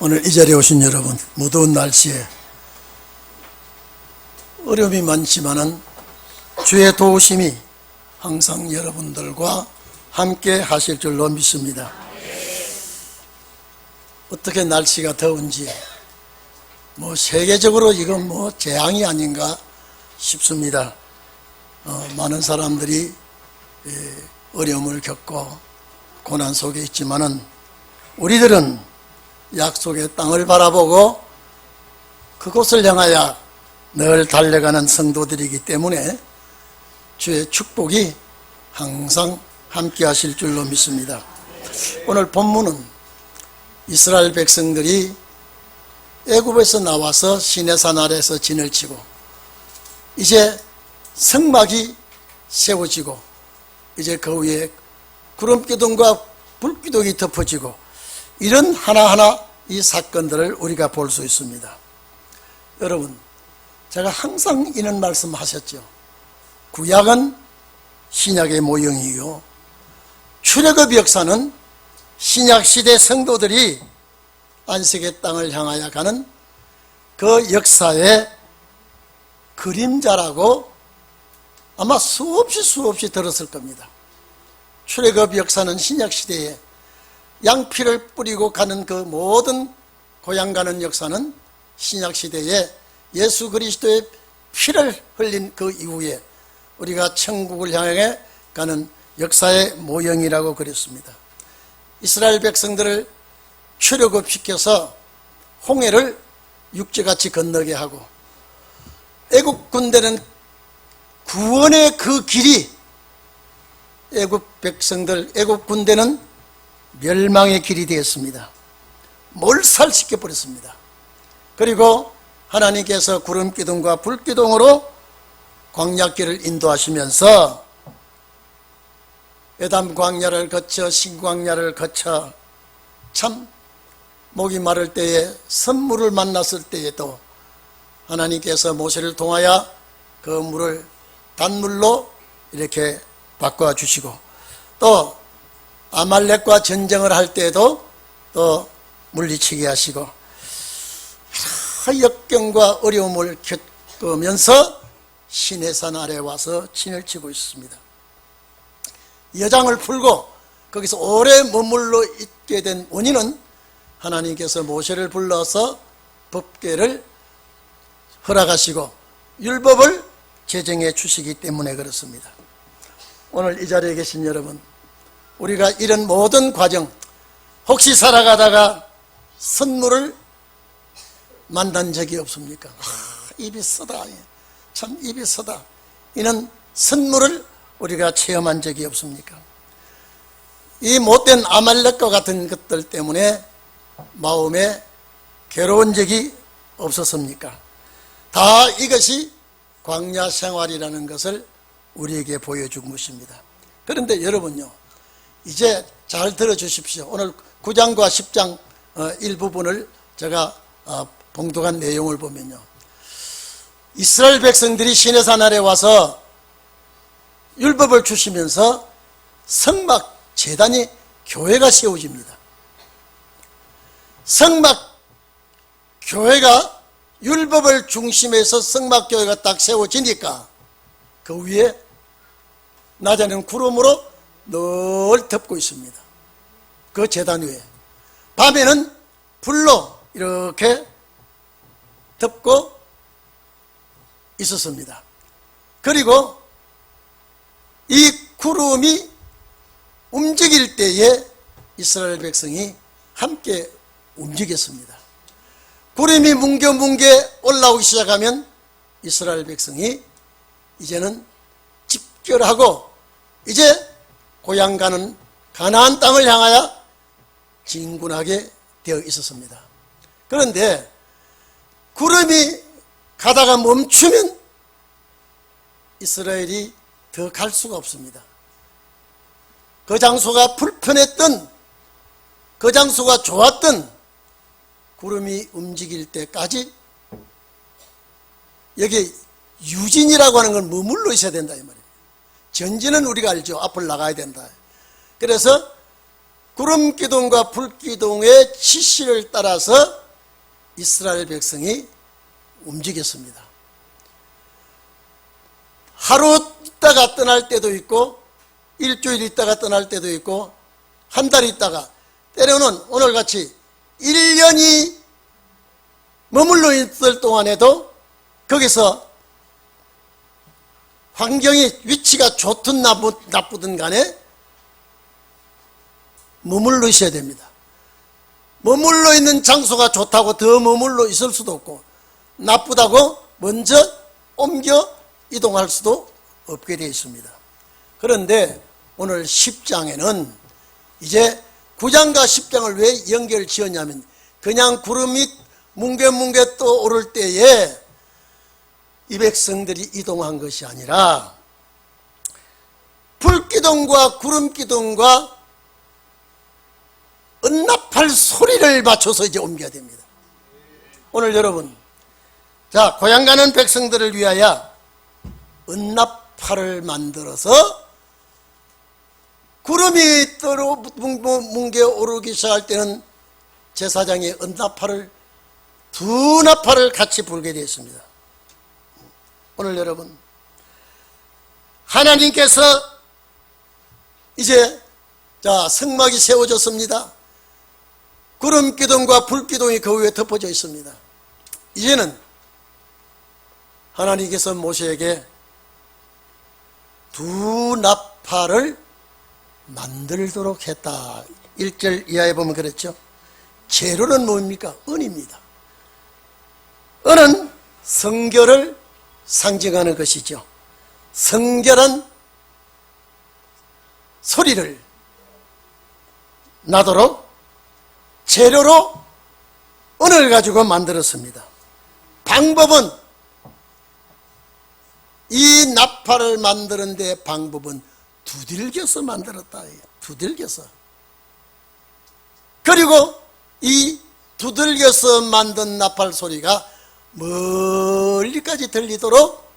오늘 이 자리에 오신 여러분, 무더운 날씨에 어려움이 많지만은 주의 도우심이 항상 여러분들과 함께 하실 줄로 믿습니다. 어떻게 날씨가 더운지 세계적으로 이건 재앙이 아닌가 싶습니다. 많은 사람들이 어려움을 겪고 고난 속에 있지만은 우리들은 약속의 땅을 바라보고 그곳을 향하여 늘 달려가는 성도들이기 때문에 주의 축복이 항상 함께 하실 줄로 믿습니다. 오늘 본문은 이스라엘 백성들이 애굽에서 나와서 시내산 아래에서 진을 치고 이제 성막이 세워지고 이제 그 위에 구름기둥과 불기둥이 덮어지고 이런 하나하나 이 사건들을 우리가 볼 수 있습니다. 여러분, 제가 항상 이런 말씀 하셨죠. 구약은 신약의 모형이요, 출애굽 역사는 신약시대 성도들이 안식의 땅을 향하여 가는 그 역사의 그림자라고 아마 수없이 들었을 겁니다. 출애굽 역사는 신약시대에 양피를 뿌리고 가는 그 모든 고향 가는 역사는 신약시대에 예수 그리스도의 피를 흘린 그 이후에 우리가 천국을 향해 가는 역사의 모형이라고 그랬습니다. 이스라엘 백성들을 출애굽시켜서 홍해를 육지같이 건너게 하고 애국 군대는 구원의 그 길이 애국 백성들, 애국 군대는 멸망의 길이 되었습니다. 몰살시켜 버렸습니다. 그리고 하나님께서 구름기둥과 불기둥으로 광야길을 인도하시면서 에담 광야를 거쳐 신광야를 거쳐 참 목이 마를 때에 선물을 만났을 때에도 하나님께서 모세를 통하여 그 물을 단물로 이렇게 바꿔주시고 또 아말렉과 전쟁을 할 때에도 또 물리치게 하시고 역경과 어려움을 겪으면서 시내산 아래 와서 진을 치고 있습니다. 여장을 풀고 거기서 오래 머물러 있게 된 원인은 하나님께서 모세를 불러서 법궤를 허락하시고 율법을 제정해 주시기 때문에 그렇습니다. 오늘 이 자리에 계신 여러분, 우리가 이런 모든 과정, 혹시 살아가다가 선물을 만난 적이 없습니까? 입이 쓰다, 참 입이 쓰다, 이런 선물을 우리가 체험한 적이 없습니까? 이 못된 아말렉과 같은 것들 때문에 마음에 괴로운 적이 없었습니까? 다 이것이 광야 생활이라는 것을 우리에게 보여준 것입니다. 그런데 여러분요, 이제 잘 들어주십시오. 오늘 9장과 10장 일부분을 제가 봉독한 내용을 보면요, 이스라엘 백성들이 시내산 아래 와서 율법을 주시면서 성막 제단이 교회가 세워집니다. 성막 교회가 율법을 중심해서 성막 교회가 딱 세워지니까 그 위에 낮에는 구름으로 늘 덮고 있습니다. 그 제단 위에 밤에는 불로 이렇게 덮고 있었습니다. 그리고 이 구름이 움직일 때에 이스라엘 백성이 함께 움직였습니다. 구름이 뭉게 올라오기 시작하면 이스라엘 백성이 이제는 집결하고 이제 고향 가는 가나안 땅을 향하여 진군하게 되어 있었습니다. 그런데 구름이 가다가 멈추면 이스라엘이 더 갈 수가 없습니다. 그 장소가 불편했던, 그 장소가 좋았던 구름이 움직일 때까지 여기 유진이라고 하는 건 머물러 있어야 된다 이 말이에요. 전진은 우리가 알죠. 앞을 나가야 된다. 그래서 구름기둥과 불기둥의 지시를 따라서 이스라엘 백성이 움직였습니다. 하루 있다가 떠날 때도 있고 일주일 있다가 떠날 때도 있고 한 달 있다가 때로는 오늘같이 1년이 머물러 있을 동안에도 거기서 환경이 위치가 좋든 나쁘든 간에 머물러 있어야 됩니다. 머물러 있는 장소가 좋다고 더 머물러 있을 수도 없고 나쁘다고 먼저 옮겨 이동할 수도 없게 되어 있습니다. 그런데 오늘 10장에는 이제 9장과 10장을 왜 연결 지었냐면 그냥 구름이 뭉게뭉게 떠 오를 때에 이 백성들이 이동한 것이 아니라 불기둥과 구름기둥과 은나팔 소리를 맞춰서 이제 옮겨야 됩니다. 오늘 여러분, 자, 고향 가는 백성들을 위하여 은나팔을 만들어서 구름이 떠로 뭉게 오르기 시작할 때는 제사장이 은나팔을 두 나팔을 같이 불게 되었습니다. 오늘 여러분, 하나님께서 이제 자 성막이 세워졌습니다. 구름기둥과 불기둥이 그 위에 덮어져 있습니다. 이제는 하나님께서 모세에게 두 나팔을 만들도록 했다. 1절 이하에 보면 그랬죠. 재료는 뭡니까? 은입니다. 은은 성결을 상징하는 것이죠. 성결한 소리를 나도록 재료로 은을 가지고 만들었습니다. 방법은 이 나팔을 만드는 데 방법은 두들겨서 만들었다. 두들겨서. 그리고 이 두들겨서 만든 나팔 소리가 멀리까지 들리도록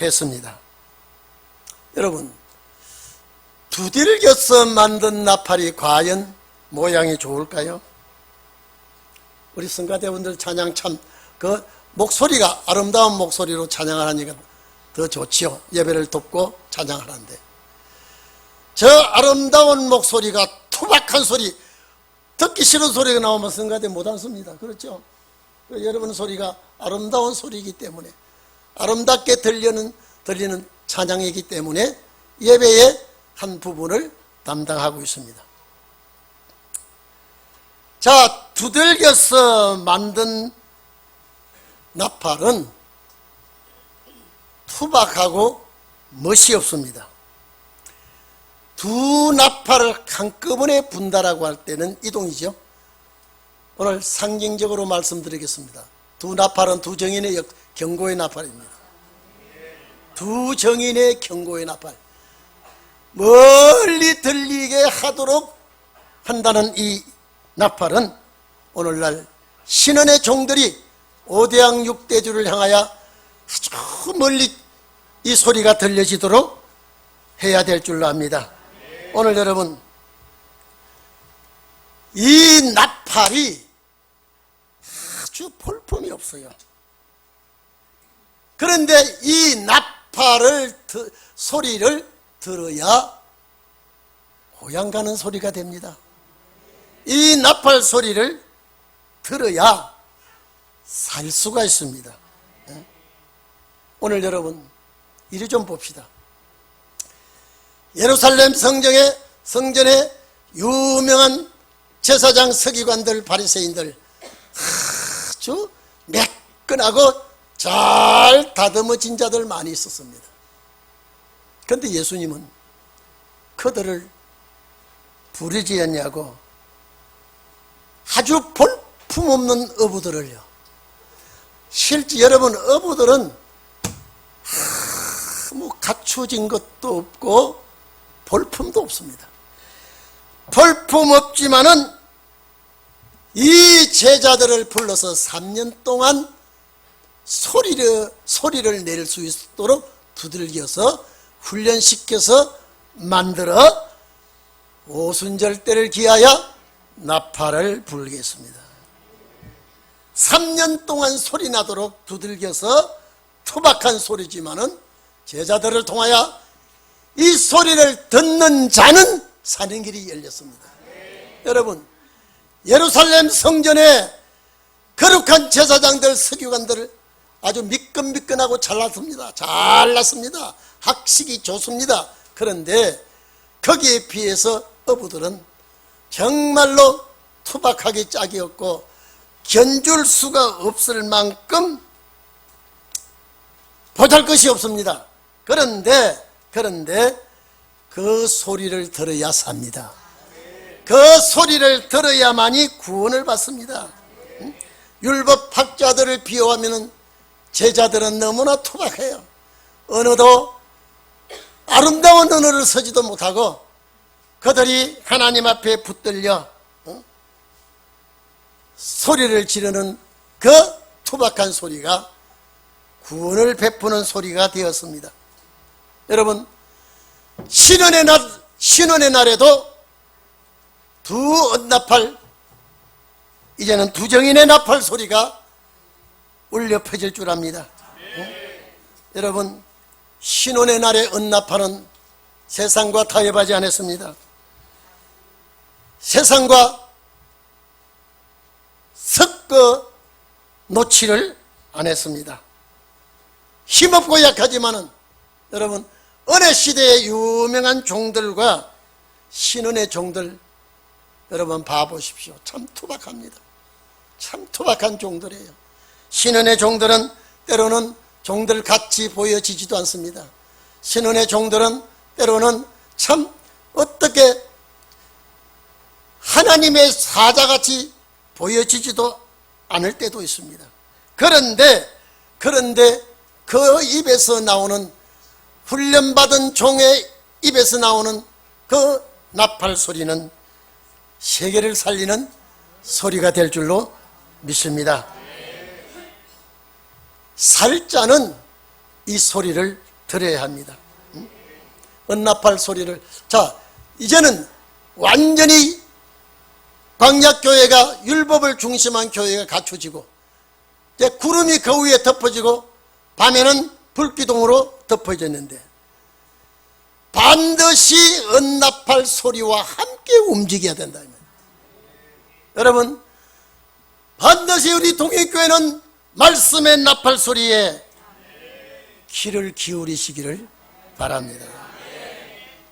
했습니다. 여러분, 두들겨서 만든 나팔이 과연 모양이 좋을까요? 우리 성가대원들 찬양 참 그 목소리가 아름다운 목소리로 찬양하니까 더 좋지요. 예배를 돕고 찬양하는데 저 아름다운 목소리가 투박한 소리, 듣기 싫은 소리가 나오면 성가대 못 앉습니다. 그렇죠? 여러분 소리가 아름다운 소리이기 때문에 아름답게 들리는 찬양이기 때문에 예배의 한 부분을 담당하고 있습니다. 자, 두들겨서 만든 나팔은 투박하고 멋이 없습니다. 두 나팔을 한꺼번에 분다라고 할 때는 이동이죠. 오늘 상징적으로 말씀드리겠습니다. 두 나팔은 두 정인의 경고의 나팔입니다. 두 정인의 경고의 나팔. 멀리 들리게 하도록 한다는 이 나팔은 오늘날 신원의 종들이 오대양 육대주를 향하여 아주 멀리 이 소리가 들려지도록 해야 될 줄로 압니다. 오늘 여러분, 이 나팔이 아주 볼품이 없어요. 그런데 이 나팔을 소리를 들어야 고향 가는 소리가 됩니다. 이 나팔 소리를 들어야 살 수가 있습니다. 오늘 여러분, 이리 좀 봅시다. 예루살렘 성전에 유명한 제사장 서기관들 바리새인들 아주 매끈하고 잘 다듬어진 자들 많이 있었습니다. 그런데 예수님은 그들을 부르지 않냐고 아주 볼품없는 어부들을요. 실제 여러분 어부들은 뭐 갖춰진 것도 없고 볼품도 없습니다. 볼품 없지만은 이 제자들을 불러서 3년 동안 소리를 낼 수 있도록 두들겨서 훈련시켜서 만들어 오순절 때를 기하여 나팔을 불겠습니다. 3년 동안 소리 나도록 두들겨서 투박한 소리지만은 제자들을 통하여 이 소리를 듣는 자는 사는 길이 열렸습니다. 여러분, 예루살렘 성전에 거룩한 제사장들, 서기관들을 아주 미끈미끈하고 잘났습니다. 잘났습니다. 학식이 좋습니다. 그런데 거기에 비해서 어부들은 정말로 투박하게 짝이 없고 견줄 수가 없을 만큼 보잘것이 없습니다. 그런데 그 소리를 들어야 삽니다. 그 소리를 들어야만이 구원을 받습니다. 율법학자들을 비유하면 제자들은 너무나 투박해요. 언어도 아름다운 언어를 쓰지도 못하고 그들이 하나님 앞에 붙들려 소리를 지르는 그 투박한 소리가 구원을 베푸는 소리가 되었습니다. 여러분, 신원의 날에도 두 언나팔, 이제는 두 정인의 나팔 소리가 울려 퍼질 줄 압니다. 여러분, 신혼의 날의 언나팔은 세상과 타협하지 않았습니다. 세상과 섞어 놓지를 않았습니다. 힘없고 약하지만은 여러분, 어느 시대의 유명한 종들과 신혼의 종들 여러분 봐보십시오. 참 투박합니다. 참 투박한 종들이에요. 신혼의 종들은 때로는 종들 같이 보여지지도 않습니다. 신혼의 종들은 때로는 참 어떻게 하나님의 사자같이 보여지지도 않을 때도 있습니다. 그런데 그 입에서 나오는, 훈련받은 종의 입에서 나오는 그 나팔 소리는 세계를 살리는 소리가 될 줄로 믿습니다. 살자는 이 소리를 들어야 합니다. 언나팔 소리를. 자, 이제는 완전히 광약교회가, 율법을 중심한 교회가 갖춰지고 이제 구름이 그 위에 덮어지고 밤에는 불기둥으로 덮어졌는데 반드시 언나팔 소리와 함께 움직여야 된다. 여러분, 반드시 우리 동행교회는 말씀의 나팔 소리에 귀를 기울이시기를 바랍니다.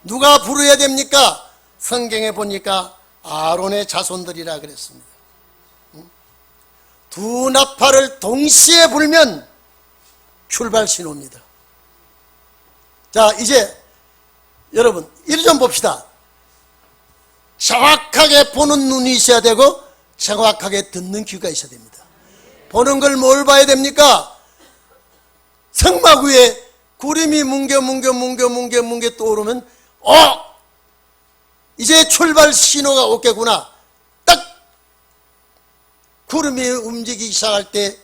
누가 부르야 됩니까? 성경에 보니까 아론의 자손들이라 그랬습니다. 두 나팔을 동시에 불면 출발 신호입니다. 자, 이제 여러분 이리 좀 봅시다. 정확하게 보는 눈이 있어야 되고 정확하게 듣는 귀가 있어야 됩니다. 보는 걸 뭘 봐야 됩니까? 성막 위에 구름이 뭉겨 떠오르면 이제 출발 신호가 오겠구나. 딱 구름이 움직이기 시작할 때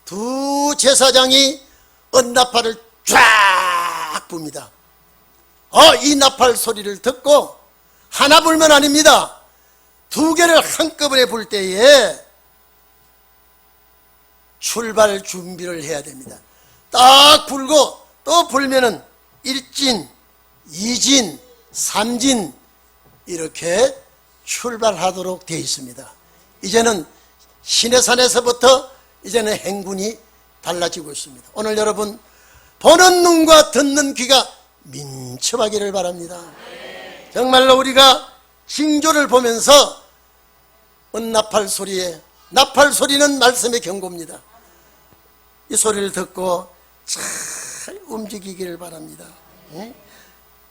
두 제사장이 언나팔을 쫙 붑니다. 이 나팔 소리를 듣고 하나 불면 아닙니다. 두 개를 한꺼번에 불 때에 출발 준비를 해야 됩니다. 딱 불고 또 불면은 1진, 2진, 3진 이렇게 출발하도록 되어 있습니다. 이제는 시내산에서부터 이제는 행군이 달라지고 있습니다. 오늘 여러분 보는 눈과 듣는 귀가 민첩하기를 바랍니다. 정말로 우리가 징조를 보면서 언나팔 소리에, 나팔 소리는 말씀의 경고입니다. 이 소리를 듣고 잘 움직이기를 바랍니다.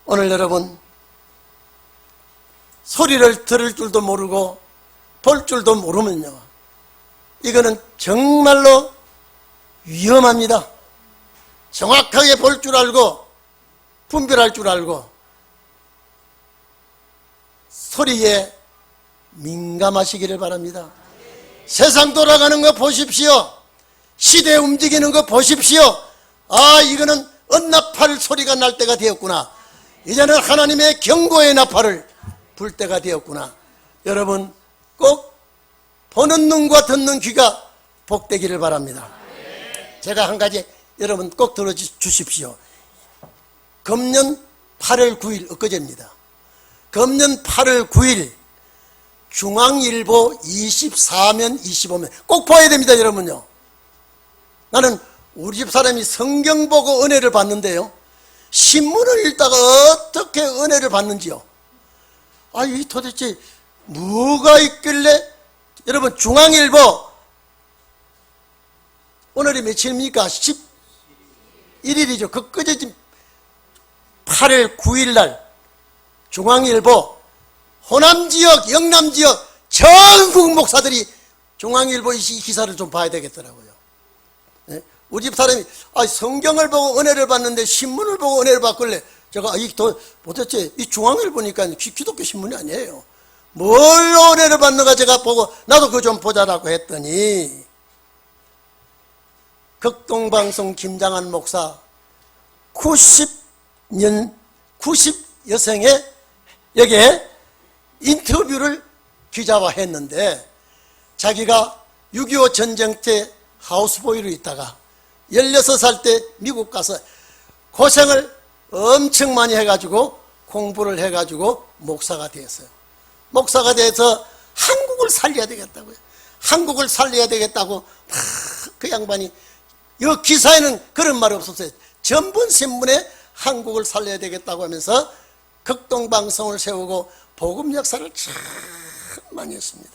오늘 여러분 소리를 들을 줄도 모르고 볼 줄도 모르면요, 이거는 정말로 위험합니다. 정확하게 볼 줄 알고 분별할 줄 알고 소리에 민감하시기를 바랍니다. 세상 돌아가는 거 보십시오. 시대 움직이는 거 보십시오. 이거는 언나팔 소리가 날 때가 되었구나. 이제는 하나님의 경고의 나팔을 불 때가 되었구나. 여러분 꼭 보는 눈과 듣는 귀가 복되기를 바랍니다. 제가 한 가지 여러분 꼭 들어주십시오. 금년 8월 9일 엊그제입니다. 금년 8월 9일 중앙일보 24면 25면 꼭 봐야 됩니다. 여러분요. 나는 우리 집 사람이 성경 보고 은혜를 받는데요, 신문을 읽다가 어떻게 은혜를 받는지요. 이 도대체 뭐가 있길래. 여러분 중앙일보 오늘이 며칠입니까? 11일이죠. 그제 8월 9일 날 중앙일보 호남지역 영남지역 전국 목사들이 중앙일보 이 기사를 좀 봐야 되겠더라고요. 네? 우리 집 사람이 성경을 보고 은혜를 받는데 신문을 보고 은혜를 받길래 제가 도대체 이 중앙일보니까 기독교 신문이 아니에요. 뭘로 은혜를 받는가 제가 보고 나도 그거 좀 보자라고 했더니 극동방송 김장한 목사 90여생의 여기에 인터뷰를 기자와 했는데, 자기가 6.25 전쟁 때 하우스보이로 있다가 16살 때 미국 가서 고생을 엄청 많이 해가지고 공부를 해가지고 목사가 됐어요. 목사가 돼서 한국을 살려야 되겠다고요. 한국을 살려야 되겠다고 그 양반이, 이 기사에는 그런 말이 없었어요. 전분 신문에 한국을 살려야 되겠다고 하면서 극동방송을 세우고 복음 역사를 참 많이 했습니다.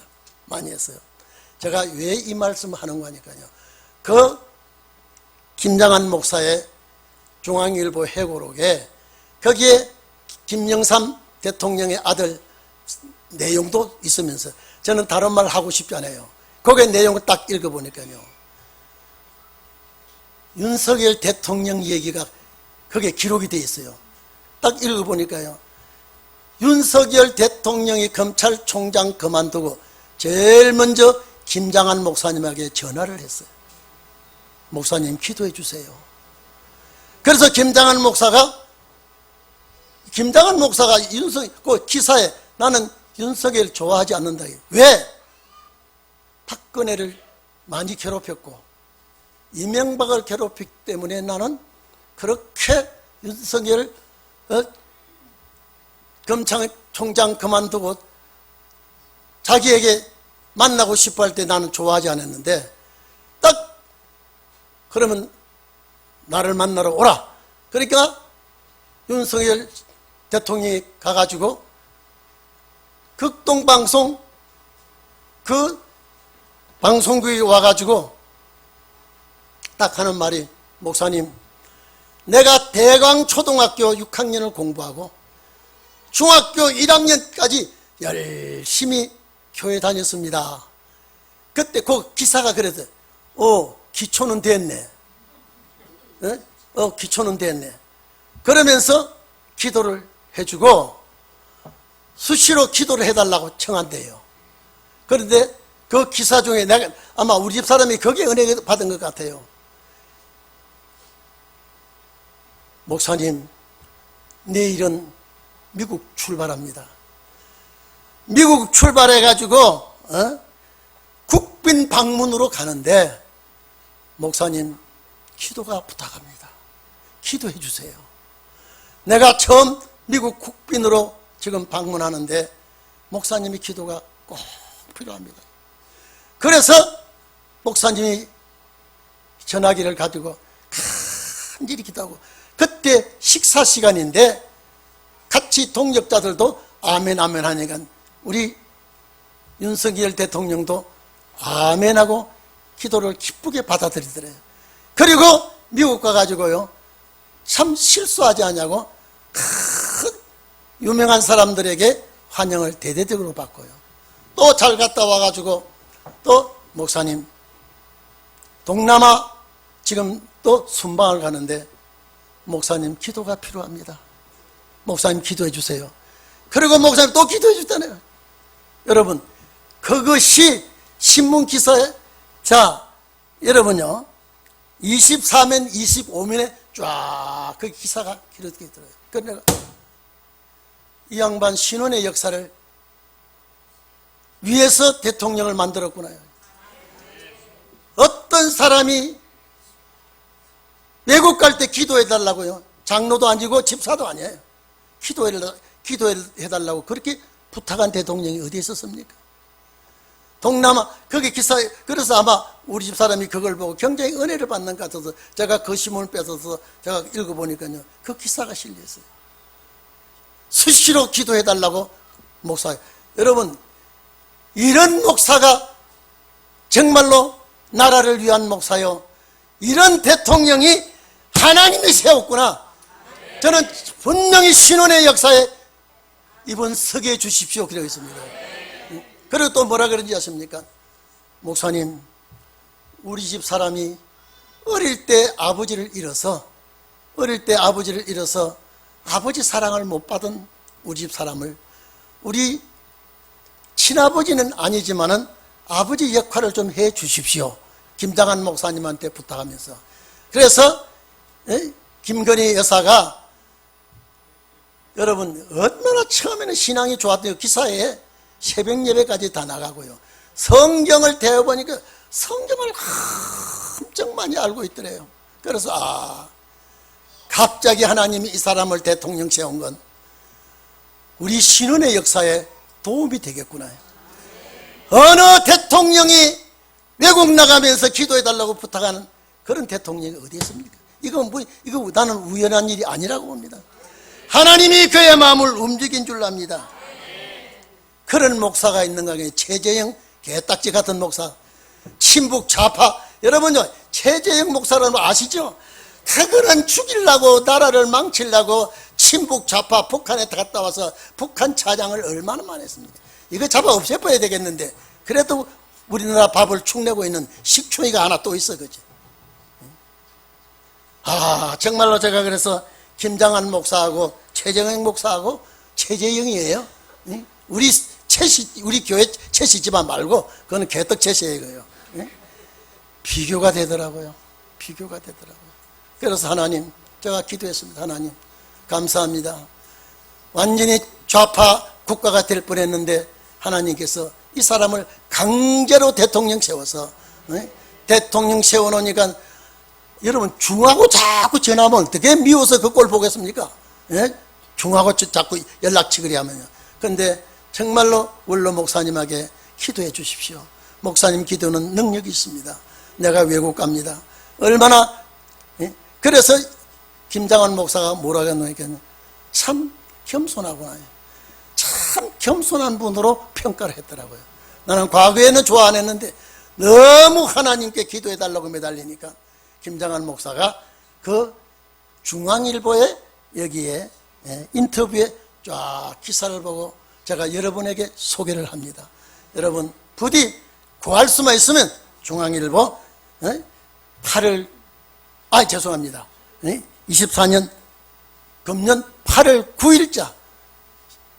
많이 했어요. 제가 왜 이 말씀을 하는 거니까요, 그 김장한 목사의 중앙일보 회고록에 거기에 김영삼 대통령의 아들 내용도 있으면서 저는 다른 말 하고 싶지 않아요. 거기에 내용을 딱 읽어보니까요, 윤석열 대통령 얘기가 거기에 기록이 되어 있어요. 딱 읽어보니까요, 윤석열 대통령이 검찰총장 그만두고 제일 먼저 김장한 목사님에게 전화를 했어요. 목사님 기도해 주세요. 그래서 김장한 목사가 그 기사에 나는 윤석열 좋아하지 않는다. 왜? 박근혜를 많이 괴롭혔고 이명박을 괴롭히기 때문에 나는 그렇게 윤석열 검찰총장 그만두고 자기에게 만나고 싶어 할 때 나는 좋아하지 않았는데, 딱 그러면 나를 만나러 오라. 그러니까 윤석열 대통령이 가가지고 극동방송 그 방송국에 와가지고 딱 하는 말이, 목사님 내가 대광초등학교 6학년을 공부하고 중학교 1학년까지 열심히 교회 다녔습니다. 그때 그 기사가 그래서 기초는 됐네. 기초는 됐네. 그러면서 기도를 해주고 수시로 기도를 해달라고 청한대요. 그런데 그 기사 중에 내가 아마 우리 집 사람이 거기에 은혜 받은 것 같아요. 목사님 내일은 미국 출발합니다. 미국 출발해가지고 국빈 방문으로 가는데 목사님 기도가 부탁합니다. 기도해 주세요. 내가 처음 미국 국빈으로 지금 방문하는데 목사님이 기도가 꼭 필요합니다. 그래서 목사님이 전화기를 가지고 간절히 기도하고, 그때 식사 시간인데 같이 동역자들도 아멘 아멘 하니까 우리 윤석열 대통령도 아멘하고 기도를 기쁘게 받아들이더래요. 그리고 미국 가가지고요, 참 실수하지 않냐고 큰 유명한 사람들에게 환영을 대대적으로 받고요. 또 잘 갔다 와가지고 또 목사님 동남아 지금 또 순방을 가는데 목사님 기도가 필요합니다. 목사님 기도해 주세요. 그리고 목사님 또 기도해 주잖아요. 여러분 그것이 신문 기사에, 자 여러분요 24면 25면에 쫙 그 기사가 기록되어 있더라고요. 그래서 내가 이 양반 신혼의 역사를 위해서 대통령을 만들었구나. 어떤 사람이 외국 갈 때 기도해 달라고요. 장로도 아니고 집사도 아니에요. 기도해 달라고 그렇게 부탁한 대통령이 어디 있었습니까? 동남아, 거기 기사에, 그래서 아마 우리 집 사람이 그걸 보고 굉장히 은혜를 받는 것 같아서 제가 그 신문을 뺏어서 제가 읽어보니까요. 그 기사가 실려있어요. 수시로 기도해 달라고 목사. 여러분, 이런 목사가 정말로 나라를 위한 목사요. 이런 대통령이 하나님이 세웠구나. 저는 분명히 신혼의 역사에 이번 서게 주십시오. 그러고 있습니다. 그리고 또 뭐라 그런지 아십니까? 목사님, 우리 집 사람이 어릴 때 아버지를 잃어서 아버지 사랑을 못 받은 우리 집 사람을 우리 친아버지는 아니지만은 아버지 역할을 좀 해 주십시오. 김장한 목사님한테 부탁하면서. 그래서 김건희 여사가 여러분 얼마나 처음에는 신앙이 좋았대요. 기사에 새벽 예배까지 다 나가고요. 성경을 대어보니까 성경을 엄청 많이 알고 있더래요. 그래서 갑자기 하나님이 이 사람을 대통령 세운 건 우리 신혼의 역사에 도움이 되겠구나. 어느 대통령이 외국 나가면서 기도해달라고 부탁하는 그런 대통령이 어디 있습니까? 이거 나는 우연한 일이 아니라고 봅니다. 하나님이 그의 마음을 움직인 줄 압니다. 그런 목사가 있는가? 최재형 개딱지 같은 목사, 친북 좌파. 여러분요, 최재형 목사라는 아시죠? 그거는 죽이려고 나라를 망치려고 친북 좌파 북한에 갔다 와서 북한 차장을 얼마나 많이 했습니까? 이거 잡아 없애버려야 되겠는데 그래도 우리나라 밥을 축내고 있는 식충이가 하나 또 있어. 그지? 정말로 제가 그래서 김장한 목사하고 최재형 목사하고 최재형이에요. 우리 교회 채시 집안 말고 그거는 개떡 채시예요. 비교가 되더라고요. 그래서 하나님, 제가 기도했습니다. 하나님 감사합니다. 완전히 좌파 국가가 될 뻔했는데 하나님께서 이 사람을 강제로 대통령 세워서 대통령 세워놓으니까 여러분 중하고 자꾸 전화하면 어떻게 미워서 그 꼴 보겠습니까? 중하고 자꾸 연락치거리 하면요. 그런데 정말로 원로 목사님에게 기도해 주십시오. 목사님 기도는 능력이 있습니다. 내가 외국 갑니다. 얼마나 그래서 김장한 목사가 뭐라고 했노니까 참 겸손하구나. 참 겸손한 분으로 평가를 했더라고요. 나는 과거에는 좋아 안 했는데 너무 하나님께 기도해 달라고 매달리니까 김장한 목사가 그 중앙일보에 여기에 인터뷰에 쫙 기사를 보고 제가 여러분에게 소개를 합니다. 여러분 부디 구할 수만 있으면 중앙일보 8월 죄송합니다. 24년 금년 8월 9일자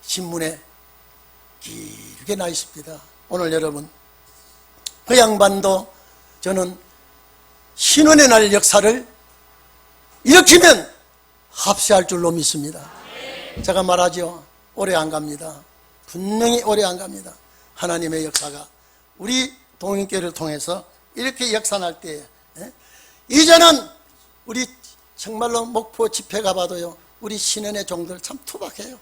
신문에 길게 나 있습니다. 오늘 여러분 그 양반도 저는 신혼의 날 역사를 일으키면 합세할 줄로 믿습니다. 제가 말하죠. 오래 안 갑니다. 분명히 오래 안 갑니다. 하나님의 역사가 우리 동인교회를 통해서 이렇게 역사날 때에 이제는 우리 정말로 목포 집회 가봐도요, 우리 신혼의 종들 참 투박해요.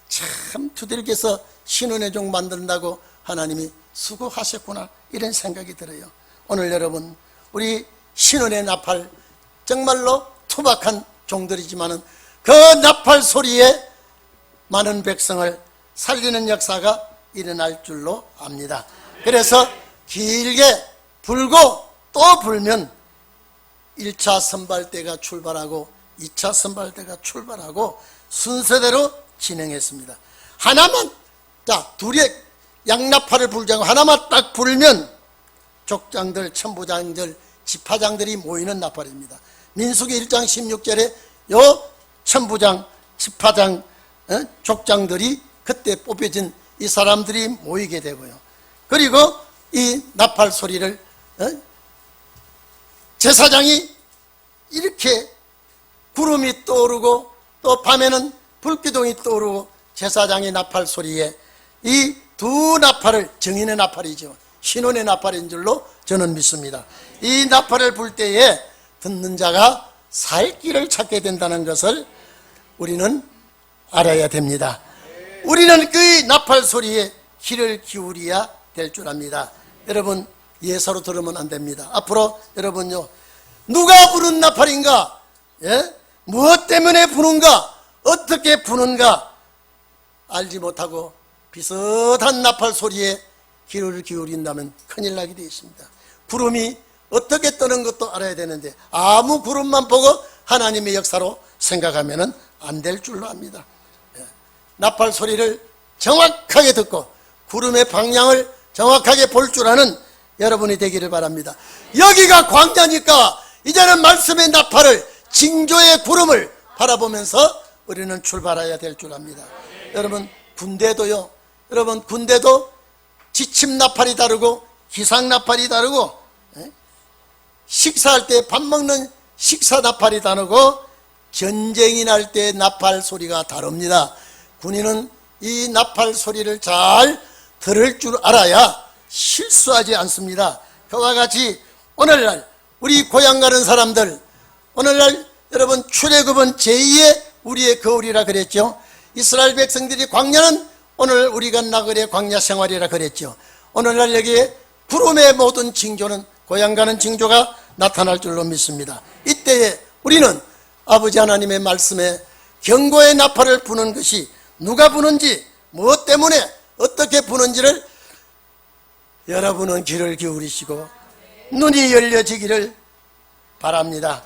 참 두들겨서 신혼의 종 만든다고 하나님이 수고하셨구나 이런 생각이 들어요. 오늘 여러분 우리 신혼의 나팔 정말로 투박한 종들이지만은 그 나팔 소리에 많은 백성을 살리는 역사가 일어날 줄로 압니다. 그래서 길게 불고 또 불면 1차 선발대가 출발하고 2차 선발대가 출발하고 순서대로 진행했습니다. 하나만, 둘의 양나팔을 불자고 하나만 딱 불면 족장들, 천부장들, 지파장들이 모이는 나팔입니다. 민수기 1장 16절에 요 천부장, 지파장, 족장들이 그때 뽑혀진 이 사람들이 모이게 되고요. 그리고 이 나팔 소리를 제사장이 이렇게 구름이 떠오르고 또 밤에는 불기둥이 떠오르고 제사장의 나팔 소리에 이 두 나팔을, 정인의 나팔이죠, 신혼의 나팔인 줄로 저는 믿습니다. 이 나팔을 불 때에 듣는 자가 살 길을 찾게 된다는 것을 우리는 알아야 됩니다. 우리는 그 나팔 소리에 귀를 기울여야 될 줄 압니다. 여러분, 예사로 들으면 안 됩니다. 앞으로 여러분요, 누가 부는 나팔인가, 무엇 때문에 부는가, 어떻게 부는가 알지 못하고 비슷한 나팔 소리에 귀를 기울인다면 큰일 나게 되어 있습니다. 구름이 어떻게 떠는 것도 알아야 되는데 아무 구름만 보고 하나님의 역사로 생각하면 안 될 줄로 압니다. 나팔 소리를 정확하게 듣고 구름의 방향을 정확하게 볼 줄 아는 여러분이 되기를 바랍니다. 여기가 광야니까 이제는 말씀의 나팔을, 징조의 구름을 바라보면서 우리는 출발해야 될 줄 압니다. 여러분, 군대도요, 여러분, 군대도 지침 나팔이 다르고 기상 나팔이 다르고 식사할 때 밥 먹는 식사 나팔이 다르고 전쟁이 날 때 나팔 소리가 다릅니다. 군인은 이 나팔 소리를 잘 들을 줄 알아야 실수하지 않습니다. 그와 같이 오늘날 우리 고향 가는 사람들, 오늘날 여러분 출애굽은 제2의 우리의 거울이라 그랬죠. 이스라엘 백성들이 광야는 오늘 우리가 나그네 광야 생활이라 그랬죠. 오늘날 여기에 구름의 모든 징조는, 고향 가는 징조가 나타날 줄로 믿습니다. 이때에 우리는 아버지 하나님의 말씀에 경고의 나팔을 부는 것이 누가 부는지, 무엇 때문에 어떻게 부는지를 여러분은 귀를 기울이시고 눈이 열려지기를 바랍니다.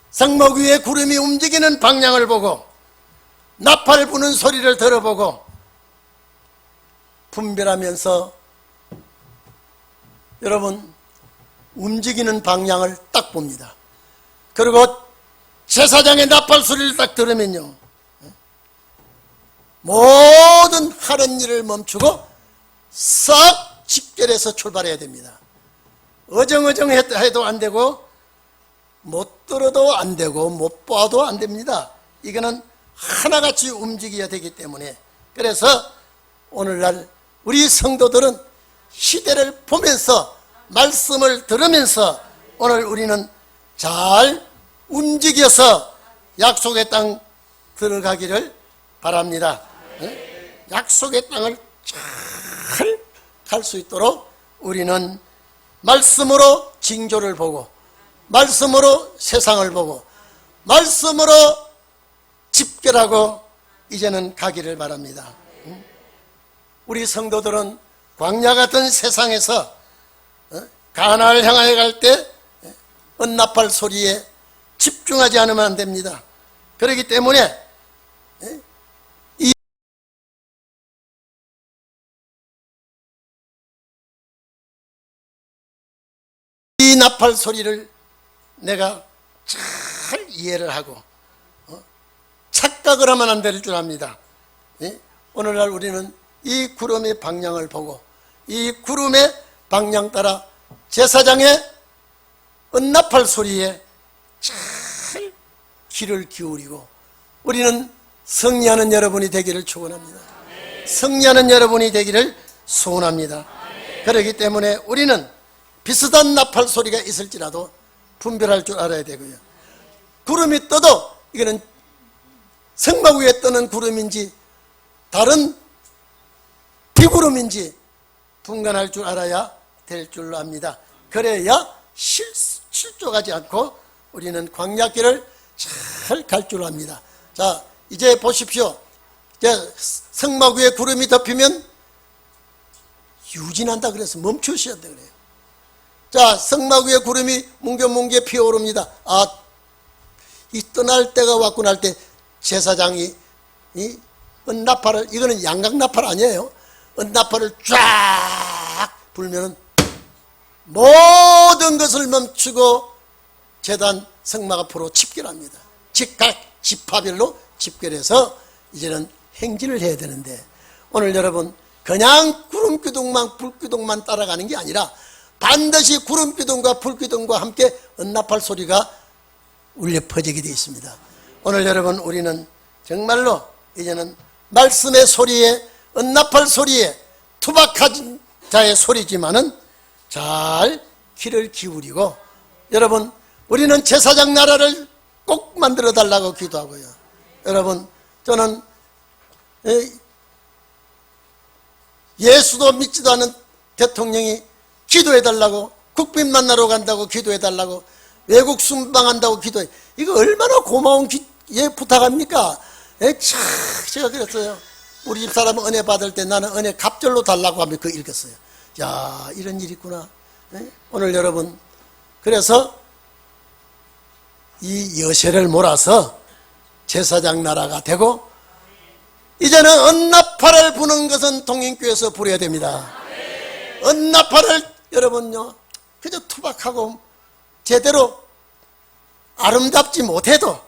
성목 위에 구름이 움직이는 방향을 보고 나팔 부는 소리를 들어보고 분별하면서 여러분 움직이는 방향을 딱 봅니다. 그리고 제사장의 나팔 소리를 딱 들으면요, 모든 하는 일을 멈추고 싹 집결해서 출발해야 됩니다. 어정어정해도 안 되고 못 들어도 안 되고 못 봐도 안 됩니다. 이거는 하나같이 움직여야 되기 때문에, 그래서 오늘날 우리 성도들은 시대를 보면서 말씀을 들으면서 오늘 우리는 잘 움직여서 약속의 땅 들어가기를 바랍니다. 약속의 땅을 잘 갈 수 있도록 우리는 말씀으로 징조를 보고 말씀으로 세상을 보고 말씀으로 집결하고 이제는 가기를 바랍니다. 우리 성도들은 광야 같은 세상에서 가나안을 향하여 갈 때 은나팔 소리에 집중하지 않으면 안 됩니다. 그렇기 때문에 이 나팔 소리를 내가 잘 이해를 하고 착각을 하면 안 될 줄 압니다. 오늘날 우리는 이 구름의 방향을 보고 이 구름의 방향 따라 제사장의 은나팔 소리에 잘 귀를 기울이고 우리는 승리하는 여러분이 되기를 축원합니다. 승리하는 여러분이 되기를 소원합니다. 그렇기 때문에 우리는 비슷한 나팔 소리가 있을지라도 분별할 줄 알아야 되고요. 구름이 떠도 이거는 성막 위에 떠는 구름인지 다른 비구름인지 분간할 줄 알아야 될 줄로 압니다. 그래야 실족하지 않고 우리는 광야길을 잘 갈 줄 압니다. 자, 이제 보십시오. 이제 성막 위에 구름이 덮이면 유진한다 그래서 멈추셔야 돼 그래요. 자, 성막 위에 구름이 뭉게뭉게 피어오릅니다. 아, 이 떠날 때가 왔구나 할 때 제사장이 이 은나팔을, 이거는 양각나팔 아니에요. 은나팔을 쫙 불면은 모든 것을 멈추고 제단 성막 앞으로 집결합니다. 각 지파별로 집결해서 이제는 행진을 해야 되는데 오늘 여러분 그냥 구름기둥만 불기둥만 따라가는 게 아니라 반드시 구름기둥과 불기둥과 함께 은나팔 소리가 울려 퍼지게 되어 있습니다. 오늘 여러분 우리는 정말로 이제는 말씀의 소리에, 은납할 소리에, 투박한 자의 소리지만은 잘 귀를 기울이고, 여러분, 우리는 제사장 나라를 꼭 만들어 달라고 기도하고요. 여러분, 저는 예수도 믿지도 않은 대통령이 기도해 달라고, 국빈 만나러 간다고 기도해 달라고, 외국 순방한다고 기도해. 이거 얼마나 고마운 부탁합니까? 제가 그랬어요. 우리 집사람 은혜 받을 때 나는 은혜 갑절로 달라고 하면 그거 읽었어요. 야, 이런 일이 있구나. 오늘 여러분, 그래서 이 여세를 몰아서 제사장 나라가 되고, 이제는 언나팔을 부는 것은 동인교회에서 부려야 됩니다. 언나팔을 여러분요, 그저 투박하고 제대로 아름답지 못해도